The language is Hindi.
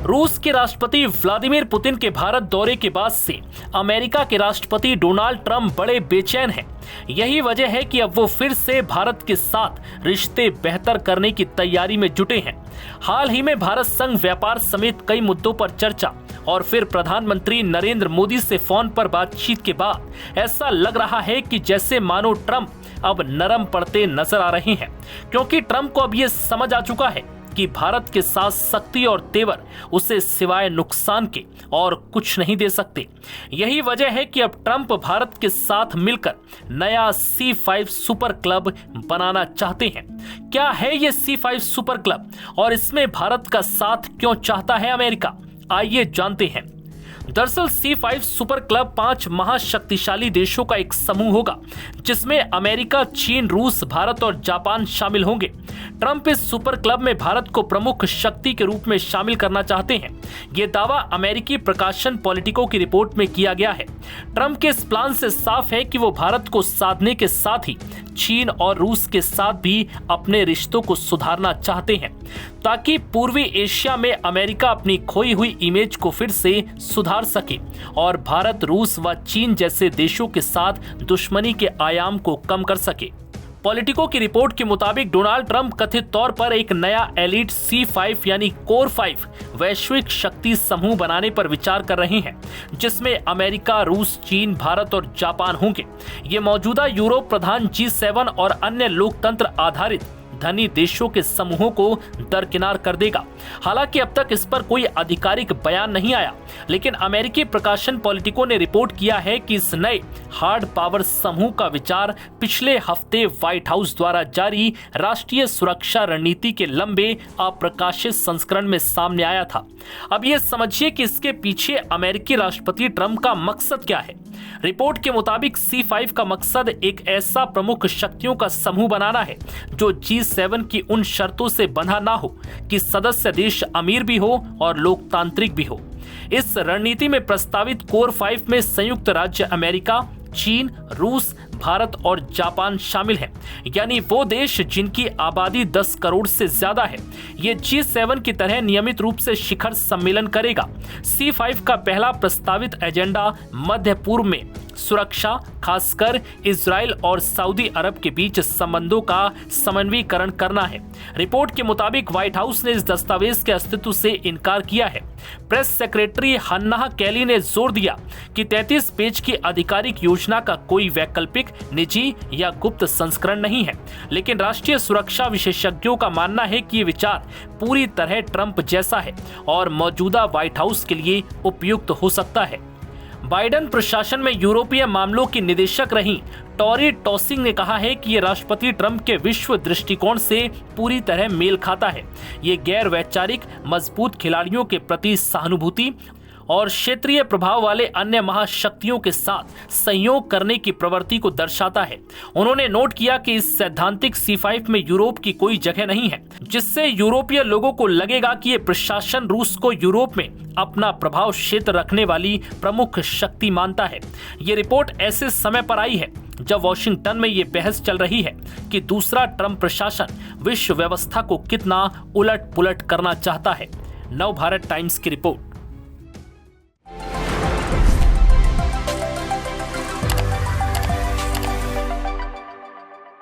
रूस के राष्ट्रपति व्लादिमीर पुतिन के भारत दौरे के बाद से अमेरिका के राष्ट्रपति डोनाल्ड ट्रंप बड़े बेचैन हैं। यही वजह है कि अब वो फिर से भारत के साथ रिश्ते बेहतर करने की तैयारी में जुटे हैं। हाल ही में भारत संघ व्यापार समेत कई मुद्दों पर चर्चा और फिर प्रधानमंत्री नरेंद्र मोदी से फोन पर बातचीत के बाद ऐसा लग रहा है कि जैसे मानो ट्रंप अब नरम पड़ते नजर आ रहे हैं, क्योंकि ट्रंप को अब ये समझ आ चुका है कि भारत के साथ शक्ति और तेवर उसे सिवाय नुकसान के और कुछ नहीं दे सकते। यही वजह है कि अब ट्रंप भारत के साथ मिलकर नया C5 सुपर क्लब बनाना चाहते हैं। क्या है ये C5 सुपर क्लब और इसमें भारत का साथ क्यों चाहता है अमेरिका? आइए जानते हैं। दरअसल C5 सुपर क्लब 5 महाशक्तिशाली देशों का एक समूह होगा, जिसमें अमेरिका, चीन, रूस, भारत और जापान शामिल होंगे। ट्रंप इस सुपर क्लब में भारत को प्रमुख शक्ति के रूप में शामिल करना चाहते हैं। ये दावा अमेरिकी प्रकाशन पॉलिटिको की रिपोर्ट में किया गया है। ट्रंप के इस प्लान से साफ है कि वो भारत को साधने के साथ ही चीन और रूस के साथ भी अपने रिश्तों को सुधारना चाहते हैं, ताकि पूर्वी एशिया में अमेरिका अपनी खोई हुई इमेज को फिर से सुधार सके और भारत, रूस व चीन जैसे देशों के साथ दुश्मनी के आयाम को कम कर सके। पॉलिटिको की रिपोर्ट के मुताबिक डोनाल्ड ट्रंप कथित तौर पर एक नया एलिट C5 यानी कोर 5 वैश्विक शक्ति समूह बनाने पर विचार कर रहे हैं, जिसमें अमेरिका, रूस, चीन, भारत और जापान होंगे। ये मौजूदा यूरोप प्रधान G7 और अन्य लोकतंत्र आधारित धनी देशों के समूहों को दरकिनार कर देगा। हालांकि अब तक इस पर कोई आधिकारिक बयान नहीं आया, लेकिन अमेरिकी प्रकाशन पॉलिटिको ने रिपोर्ट किया है कि इस नए हार्ड पावर समूह का विचार पिछले हफ्ते व्हाइट हाउस द्वारा जारी राष्ट्रीय सुरक्षा रणनीति के लंबे अप्रकाशित संस्करण में सामने आया था। अब ये समझिए कि इसके पीछे अमेरिकी राष्ट्रपति ट्रंप का मकसद क्या है। रिपोर्ट के मुताबिक C5 का मकसद एक ऐसा प्रमुख शक्तियों का समूह बनाना है जो G7 की उन शर्तों से बंधा ना हो कि सदस्य देश अमीर भी हो और लोकतांत्रिक भी हो। इस रणनीति में प्रस्तावित कोर 5 में संयुक्त राज्य अमेरिका, चीन, रूस, भारत और जापान शामिल हैं, यानी वो देश जिनकी आबादी 10 करोड़ से ज्यादा है। ये G7 की तरह नियमित रूप से शिखर सम्मेलन करेगा। C5 का पहला प्रस्तावित एजेंडा मध्य पूर्व में सुरक्षा, खासकर इजराइल और सऊदी अरब के बीच संबंधों का समन्वयीकरण करना है। रिपोर्ट के मुताबिक व्हाइट हाउस ने इस दस्तावेज के अस्तित्व से इनकार किया है। प्रेस सेक्रेटरी हन्ना कैली ने जोर दिया कि 33 पेज की आधिकारिक योजना का कोई वैकल्पिक, निजी या गुप्त संस्करण नहीं है, लेकिन राष्ट्रीय सुरक्षा विशेषज्ञों का मानना है कि ये विचार पूरी तरह ट्रंप जैसा है और मौजूदा व्हाइट हाउस के लिए उपयुक्त हो सकता है। बाइडेन प्रशासन में यूरोपीय मामलों की निदेशक रही टॉरी टॉसिंग ने कहा है कि ये राष्ट्रपति ट्रंप के विश्व दृष्टिकोण से पूरी तरह मेल खाता है। ये गैर वैचारिक, मजबूत खिलाड़ियों के प्रति सहानुभूति और क्षेत्रीय प्रभाव वाले अन्य महाशक्तियों के साथ सहयोग करने की प्रवृत्ति को दर्शाता है। उन्होंने नोट किया कि इस सैद्धांतिक C5 में यूरोप की कोई जगह नहीं है, जिससे यूरोपीय लोगों को लगेगा कि ये प्रशासन रूस को यूरोप में अपना प्रभाव क्षेत्र रखने वाली प्रमुख शक्ति मानता है। ये रिपोर्ट ऐसे समय पर आई है जब वॉशिंगटन में ये बहस चल रही है कि दूसरा ट्रंप प्रशासन विश्व व्यवस्था को कितना उलट पुलट करना चाहता है। नव भारत टाइम्स की रिपोर्ट।